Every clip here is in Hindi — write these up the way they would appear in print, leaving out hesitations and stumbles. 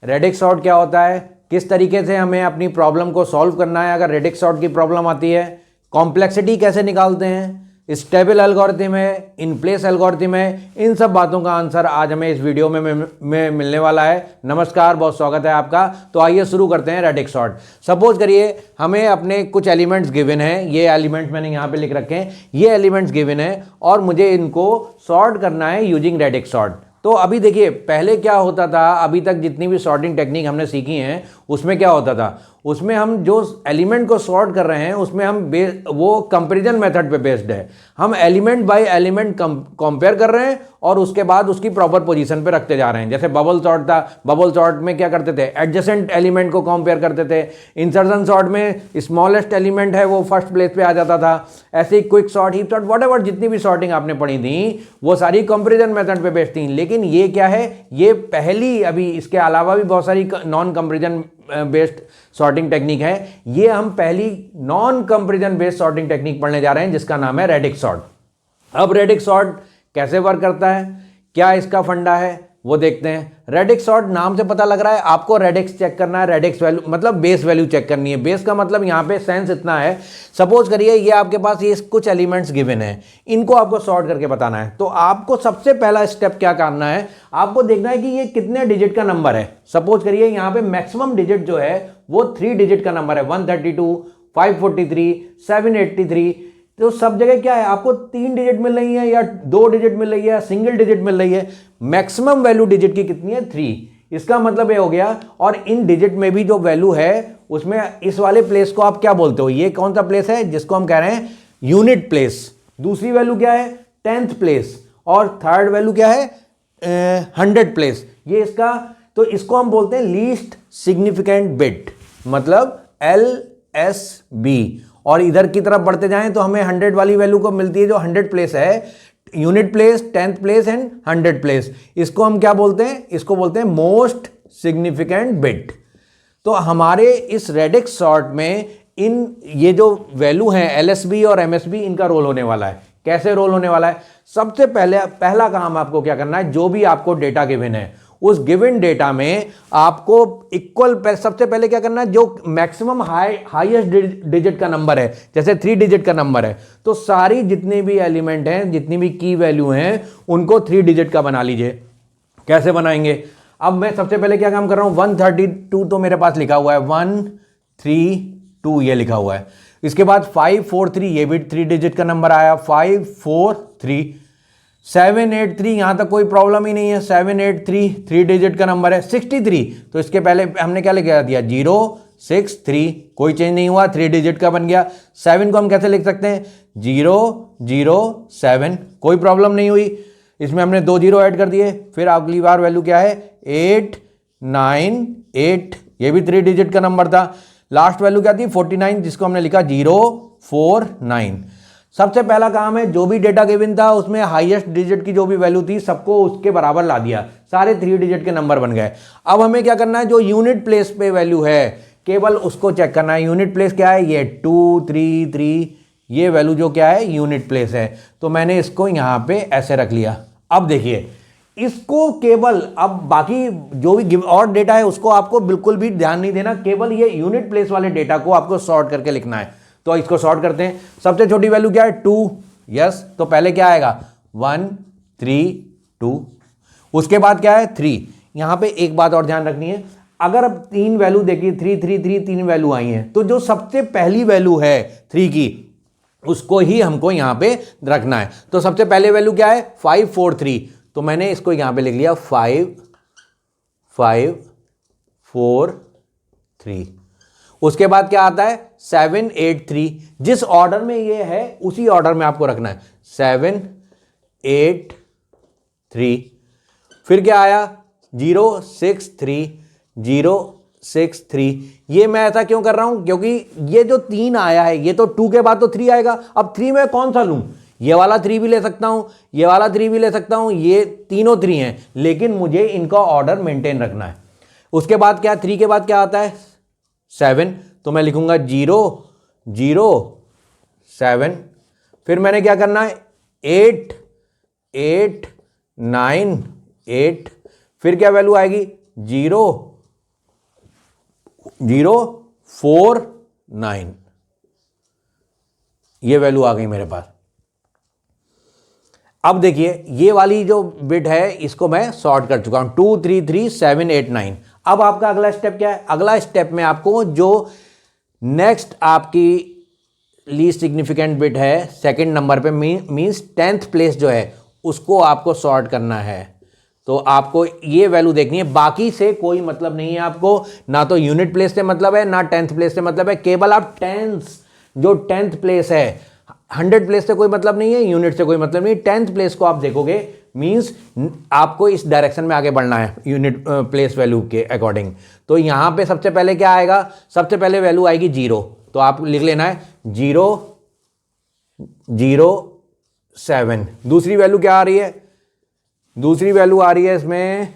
रेडिक्स सॉर्ट क्या होता है, किस तरीके से हमें अपनी प्रॉब्लम को सॉल्व करना है अगर रेडिक्स सॉर्ट की प्रॉब्लम आती है, कॉम्प्लेक्सिटी कैसे निकालते हैं, स्टेबल एल्गोरिथम है, इन प्लेस एल्गोरिथम है, इन सब बातों का आंसर आज हमें इस वीडियो में मिलने वाला है। नमस्कार, बहुत स्वागत है आपका। तो आइए शुरू करते हैं रेडिक्स सॉर्ट। सपोज करिए हमें अपने कुछ एलिमेंट्स गिवन हैं, ये एलिमेंट्स मैंने यहाँ पे लिख रखे हैं, ये एलिमेंट्स गिवन है और मुझे इनको सॉर्ट करना है यूजिंग रेडिक्स सॉर्ट। तो अभी देखिए पहले क्या होता था, अभी तक जितनी भी सॉर्टिंग टेक्निक हमने सीखी हैं उसमें क्या होता था, उसमें हम जो एलिमेंट को सॉर्ट कर रहे हैं उसमें हम वो कंपैरिजन मेथड पे बेस्ड है। हम एलिमेंट बाय एलिमेंट कंपेयर कर रहे हैं और उसके बाद उसकी प्रॉपर पोजीशन पे रखते जा रहे हैं। जैसे बबल सॉर्ट था, बबल सॉर्ट में क्या करते थे, एडजेसेंट एलिमेंट को कंपेयर करते थे। इंसर्शन सॉर्ट में स्मॉलेस्ट एलिमेंट है वो फर्स्ट प्लेस पे आ जाता था। ऐसे ही quick sort, heap sort, whatever जितनी भी सॉर्टिंग आपने पढ़ी थी वो सारी कंपेरिजन मेथड पे बेस्ड थी। लेकिन ये क्या है, ये पहली, अभी इसके अलावा भी बहुत सारी non comparison based sorting technique है, ये हम पहली non comparison based sorting technique पढ़ने जा रहे हैं जिसका नाम है रेडिक्स सॉर्ट। अब रेडिक्स सॉर्ट कैसे वर्क करता है, क्या इसका फंडा है, वो देखते हैं। रेडिक्स सॉर्ट नाम से पता लग रहा है आपको रेडिक्स चेक करना है, रेडिक्स वैल्यू मतलब बेस वैल्यू चेक करनी है। बेस का मतलब यहाँ पे सेंस इतना है, सपोज करिए ये आपके पास ये कुछ एलिमेंट्स गिवन है, इनको आपको सॉर्ट करके बताना है। तो आपको सबसे पहला स्टेप क्या करना है, आपको देखना है कि ये कितने डिजिट का नंबर है। सपोज करिए यहाँ पे मैक्सिमम डिजिट जो है वो 3 डिजिट का नंबर है, 132, 543, 783। तो सब जगह क्या है, आपको 3 डिजिट मिल रही है या 2 डिजिट मिल रही है या सिंगल डिजिट मिल रही है। मैक्सिमम वैल्यू डिजिट की कितनी है, 3। इसका मतलब ये हो गया। और इन डिजिट में भी जो वैल्यू है उसमें इस वाले प्लेस को आप क्या बोलते हो, ये कौन सा प्लेस है जिसको हम कह रहे हैं यूनिट प्लेस। दूसरी वैल्यू क्या है, 10th प्लेस। और थर्ड वैल्यू क्या है, 100 प्लेस। ये इसका, तो इसको हम बोलते हैं लीस्ट सिग्निफिकेंट बिट, मतलब LSB। और इधर की तरफ बढ़ते जाएं तो हमें 100 वाली वैल्यू को मिलती है जो 100 प्लेस है, unit place, 10th place and 100 place. इसको हम क्या बोलते हैं, इसको बोलते हैं मोस्ट सिग्निफिकेंट बिट। तो हमारे इस रेडिक्स सॉर्ट में इन ये जो वैल्यू हैं LSB और MSB, इनका रोल होने वाला है। कैसे रोल होने वाला है, सबसे पहला काम आपको क्या करना है, जो भी आपको डेटा गिवन है उस गिवन डेटा में आपको इक्वल, सबसे पहले क्या करना है, जो मैक्सिमम हाईएस्ट डिजिट का नंबर है, जैसे 3 डिजिट का नंबर है, तो सारी जितने भी एलिमेंट हैं, जितनी भी की वैल्यू हैं, उनको 3 डिजिट का बना लीजिए। कैसे बनाएंगे, अब मैं सबसे पहले क्या काम कर रहा हूं, 132 तो मेरे पास लिखा हुआ है, 132 ये लिखा हुआ है। इसके बाद 543, ये भी 3 डिजिट का नंबर आया, 543। 783, यहां तक कोई प्रॉब्लम ही नहीं है, 783 3 डिजिट का नंबर है। 63, तो इसके पहले हमने क्या लिख दिया, 063, कोई चेंज नहीं हुआ, 3 डिजिट का बन गया। 7 को हम कैसे लिख सकते हैं, 007, कोई प्रॉब्लम नहीं हुई, इसमें हमने 2 जीरो ऐड कर दिए। फिर अगली बार वैल्यू क्या है, 898, ये भी 3 डिजिट का नंबर था। लास्ट वैल्यू क्या थी, 49, जिसको हमने लिखा 049। सबसे पहला काम है, जो भी डेटा गिवन था उसमें हाईएस्ट डिजिट की जो भी वैल्यू थी सबको उसके बराबर ला दिया, सारे 3 डिजिट के नंबर बन गए। अब हमें क्या करना है, जो यूनिट प्लेस पे वैल्यू है केवल उसको चेक करना है। यूनिट प्लेस क्या है, ये 233, ये वैल्यू जो क्या है यूनिट प्लेस है। तो मैंने इसको यहां पे ऐसे रख लिया। अब देखिए इसको केवल, अब बाकी जो भी और डेटा है उसको आपको बिल्कुल भी ध्यान नहीं देना, केवल ये यूनिट प्लेस वाले डेटा को आपको सॉर्ट करके लिखना है। तो इसको सॉर्ट करते हैं। सबसे छोटी वैल्यू क्या है, 2, यस, तो पहले क्या आएगा, 132। उसके बाद क्या है, 3। यहां पे एक बात और ध्यान रखनी है, अगर अब 3 वैल्यू देखिए, 3 3 3 3 वैल्यू आई हैं, तो जो सबसे पहली वैल्यू है 3 की उसको ही हमको यहां पे रखना है। तो सबसे पहले वैल्यू क्या है, 543, तो मैंने इसको यहां पे लिख लिया 5543। उसके बाद क्या आता है, 783, जिस ऑर्डर में ये है उसी ऑर्डर में आपको रखना है, 783। फिर क्या आया, 063, 063। ये मैं ऐसा क्यों कर रहा हूं, क्योंकि ये जो 3 आया है, ये तो 2 के बाद तो 3 आएगा। अब 3 में कौन सा लूं, ये वाला 3 भी ले सकता हूं, ये वाला 3 भी ले सकता हूं, ये तीनों 3 हैं, लेकिन मुझे इनका ऑर्डर मेंटेन रखना है। उसके बाद क्या, 3 के बाद क्या आता है, 7, तो मैं लिखूंगा 007। फिर मैंने क्या करना है, 8 8 9 8। फिर क्या वैल्यू आएगी, 0 049, ये वैल्यू आ गई मेरे पास। अब देखिए ये वाली जो बिट है इसको मैं सॉर्ट कर चुका हूं, 2 3 3 7 8 9। अब आपका अगला स्टेप क्या है? अगला स्टेप में आपको जो नेक्स्ट आपकी लीस्ट सिग्निफिकेंट बिट है सेकंड नंबर पे, मींस 10th प्लेस जो है उसको आपको सॉर्ट करना है। तो आपको ये वैल्यू देखनी है, बाकी से कोई मतलब नहीं है आपको, ना तो यूनिट प्लेस से मतलब है ना 10th प्लेस से मतलब है, केवल आप जो 10th प्लेस है, 100 प्लेस से कोई मतलब नहीं है, यूनिट से कोई मतलब नहीं है, 10th प्लेस को आप देखोगे, मींस आपको इस डायरेक्शन में आगे बढ़ना है यूनिट प्लेस वैल्यू के अकॉर्डिंग। तो यहां पे सबसे पहले क्या आएगा? सबसे पहले वैल्यू आएगी 0, तो आप लिख लेना है 0 0 7। दूसरी वैल्यू क्या आ रही है? दूसरी वैल्यू आ रही है इसमें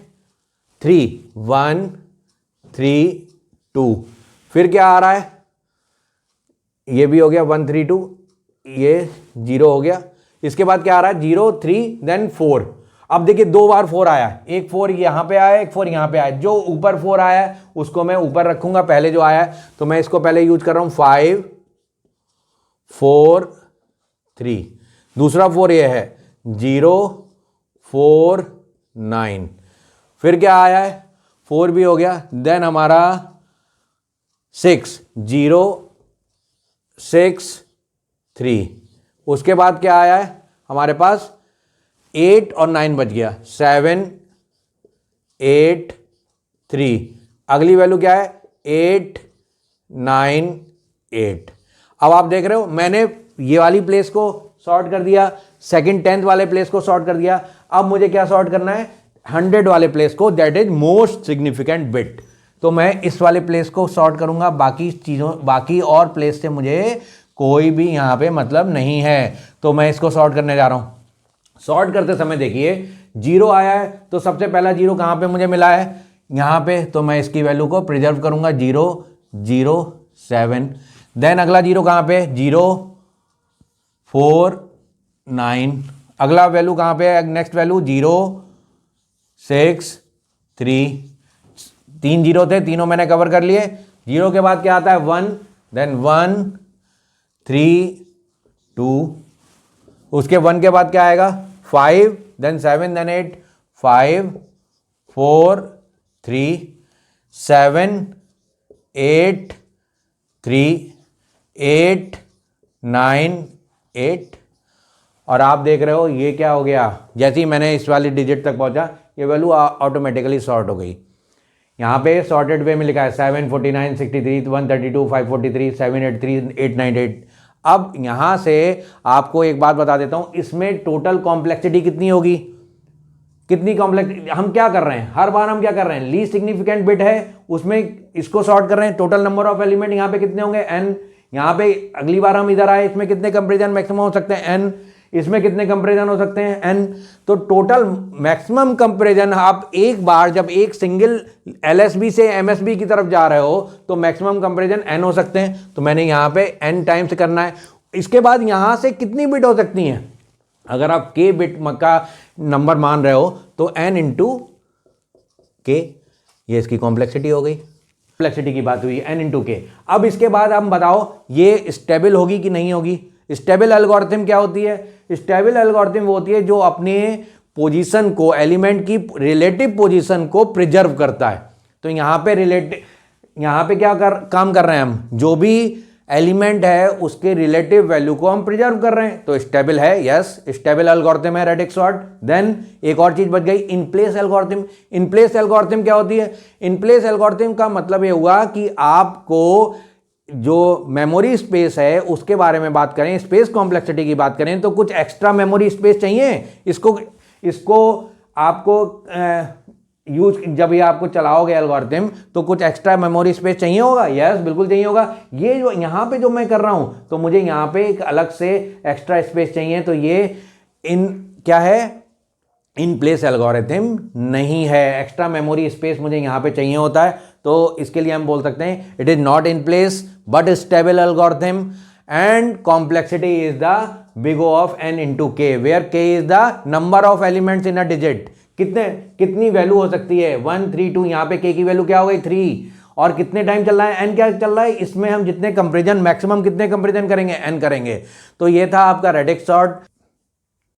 3 1 3 2। फिर क्या आ रहा है? ये भी हो गया 1 3 2, ये 0 हो गया। इसके बाद क्या आ रहा है? 0 3 देन 4। अब देखिए 2 बार 4 आया, एक 4 यहां पे आया, एक 4 यहां पे आया। जो ऊपर 4 आया है उसको मैं ऊपर रखूंगा, पहले जो आया है, तो मैं इसको पहले यूज कर रहा हूं 5 4 3। दूसरा 4 ये है 0 4 9। फिर क्या आया है? 4 भी हो गया। देन हमारा 6 0 6 3। उसके बाद क्या आया है हमारे पास? 8 और 9 बच गया, 7 8 3। अगली वैल्यू क्या है? 8 9 8। अब आप देख रहे हो मैंने ये वाली प्लेस को सॉर्ट कर दिया, सेकंड 10th वाले प्लेस को सॉर्ट कर दिया। अब मुझे क्या सॉर्ट करना है? 100 वाले प्लेस को, that is most significant bit. तो मैं इस वाले प्लेस को सॉर्ट करूंगा, बाकी और प्लेस से मुझे कोई भी यहां पे मतलब नहीं है। तो मैं इसको सॉर्ट करने जा रहा हूं। सॉर्ट करते समय देखिए 0 आया है, तो सबसे पहला 0 कहां पे मुझे मिला है? यहां पे। तो मैं इसकी वैल्यू को प्रिजर्व करूंगा, 0 0 7। देन अगला 0 कहां पे? 0 4 9। अगला वैल्यू कहां पे है? Next value 0 6 3। 3 0 थे, तीनों मैंने कवर कर लिए। 0 के बाद क्या आता है? 1, देन 1 3 2। उसके 1 के बाद क्या आएगा? 5, देन 7, देन 8। 5 4 3 7 8 3 8 9 8। और आप देख रहे हो ये क्या हो गया? जैसे ही मैंने इस वाली डिजिट तक पहुंचा, ये वैल्यू ऑटोमेटिकली सॉर्ट हो गई। यहां पे सॉर्टेड वे में लिखा है 7 49 63 132 543 783 898। अब यहां से आपको एक बात बता देता हूं, इसमें टोटल कॉम्प्लेक्सिटी कितनी होगी? कितनी कॉम्प्लेक्सिटी? हम क्या कर रहे हैं, हर बार हम क्या कर रहे हैं? लीस्ट सिग्निफिकेंट बिट है उसमें इसको सॉर्ट कर रहे हैं। टोटल नंबर ऑफ एलिमेंट यहां पे कितने होंगे? n। यहां पे अगली बार हम इधर आए, इसमें कितने कंपेरिजन मैक्सिमम हो सकते हैं? n। इसमें कितने कंपेरिजन हो सकते हैं? n। तो टोटल मैक्सिमम कंपेरिजन आप एक बार जब एक सिंगल LSB से MSB की तरफ जा रहे हो तो मैक्सिमम कंपेरिजन n हो सकते हैं। तो मैंने यहां पे n टाइम्स करना है। इसके बाद यहां से कितनी बिट हो सकती हैं? अगर आप k बिट का नंबर मान रहे हो तो n इंटू k, ये इसकी कॉम्प्लेक्सिटी हो गई। कॉम्प्लेक्सिटी की बात हुई n इंटू k। अब इसके बाद हम बताओ ये स्टेबल होगी कि नहीं होगी? स्टेबल एल्गोरिथम क्या होती है? स्टेबल एल्गोरिथम वो होती है जो अपने पोजीशन को, एलिमेंट की रिलेटिव पोजीशन को प्रिजर्व करता है। तो यहां पे क्या काम कर रहे हैं हम? जो भी एलिमेंट है उसके रिलेटिव वैल्यू को हम प्रिजर्व कर रहे हैं। तो स्टेबल है, यस, स्टेबल एल्गोरिथम है रेडिक्स सॉर्ट। देन एक और चीज बच गई, in place algorithm. In place algorithm क्या होती है? इन प्लेस एल्गोरिथम का मतलब ये हुआ कि आपको जो मेमोरी स्पेस है उसके बारे में बात करें, स्पेस कॉम्प्लेक्सिटी की बात करें, तो कुछ एक्स्ट्रा मेमोरी स्पेस चाहिए। इसको आपको यूज जब ये आपको चलाओगे एल्गोरिथम तो कुछ एक्स्ट्रा मेमोरी स्पेस चाहिए होगा। यस, बिल्कुल चाहिए होगा। ये जो यहां पे जो मैं कर रहा हूं तो मुझे यहां पे एक अलग से एक्स्ट्रा स्पेस चाहिए। तो ये क्या है? इन प्लेस एल्गोरिथम नहीं है। एक्स्ट्रा मेमोरी स्पेस मुझे यहां पे चाहिए होता है, तो इसके लिए हम बोल सकते हैं it is not in place but stable algorithm and complexity is the big O of n into k, where k is the number of elements in a digit। कितनी वैल्यू हो सकती है? 1 3 2। यहां पे k की वैल्यू क्या हो गई? 3। और कितने टाइम चल रहा है, एन क्या चल रहा है, इसमें हम जितने कंपेरिजन मैक्सिमम कितने कंपेरिजन करेंगे, एन करेंगे। तो ये था आपका रेडिक्स सॉर्ट।